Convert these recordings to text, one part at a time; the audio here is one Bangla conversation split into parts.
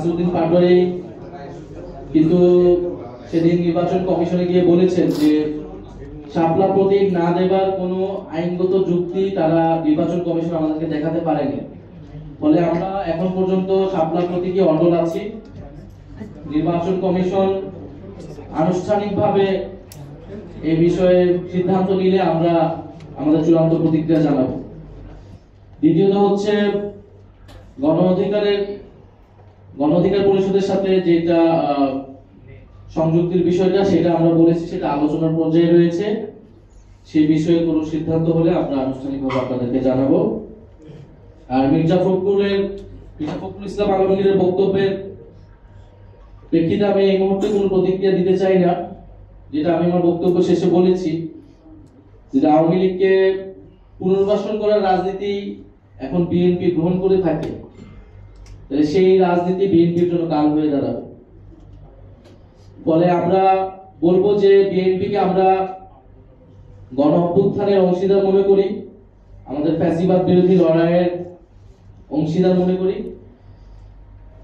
নাসিরউদ্দিন পাটোয়ারি কিন্তু সেদিন নির্বাচন কমিশনে গিয়ে বলেছেন যে শাপলা প্রতীক না দেবার কোনো আইনগত যুক্তি তারা নির্বাচন কমিশন আমাদেরকে দেখাতে পারেনি। ফলে আমরা এখন পর্যন্ত শাপলা প্রতীকে অটল আছি। নির্বাচন কমিশন আনুষ্ঠানিকভাবে এই বিষয়ে সিদ্ধান্ত নিলে আমরা আমাদের চূড়ান্ত প্রতিক্রিয়া জানাবো। দ্বিতীয়ত হচ্ছে গণ অধিকার পরিষদের সাথে যেটা সংযুক্তির বিষয়টা, সেটা আমরা বলেছি সেটা আলোচনার পর্যায়ে রয়েছে। সেই বিষয়ে কোনো সিদ্ধান্ত হলে আমরা আনুষ্ঠানিকভাবে আপনাদেরকে জানাবো। আর মির্জা ফখরুল ইসলাম আলমগীরের বক্তব্যের প্রেক্ষিতে আমি এই মুহূর্তে কোনো প্রতিক্রিয়া দিতে চাই না। যেটা আমি আমার বক্তব্য শেষে বলেছি, যেটা আওয়ামী লীগকে পুনর্বাসন করার রাজনীতি এখন বিএনপি গ্রহণ করে থাকে, তাহলে সেই রাজনীতি বিএনপির জন্য কাল হয়ে দাঁড়াবে। ফলে আমরা বলবো যে বিএনপিকে আমরা গণ অভ্যুত্থানের অংশীদার মনে করি, আমাদের ফ্যাসিবাদ বিরোধী লড়াইয়ের অংশীদার মনে করি।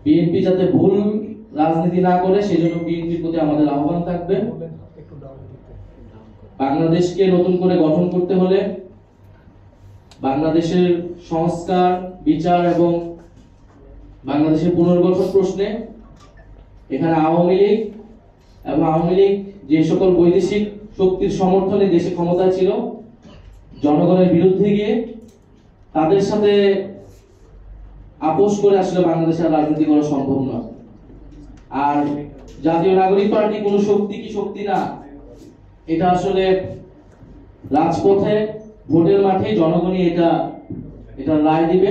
বিএনপি যাতে ভুল রাজনীতি না করে সেজন্য বিএনপির প্রতি আমাদের আহ্বান থাকবে। বাংলাদেশকে নতুন করে গঠন করতে হলে বাংলাদেশের সংস্কার, বিচার এবং বাংলাদেশের পুনর্গঠন প্রশ্নে এখানে আওয়ামী লীগ যে সকল বৈদেশিক শক্তির সমর্থনে দেশে ক্ষমতায় ছিল, জনগণের বিরুদ্ধে গিয়ে তাদের সাথে আপোষ করে আসলে বাংলাদেশের রাজনীতি করা সম্ভব নয়। আর জাতীয় নাগরিক পার্টি কোনো শক্তি কি শক্তি না, এটা আসলে রাজপথে ভোটের মাঠে জনগণই এটা রায় দিবে।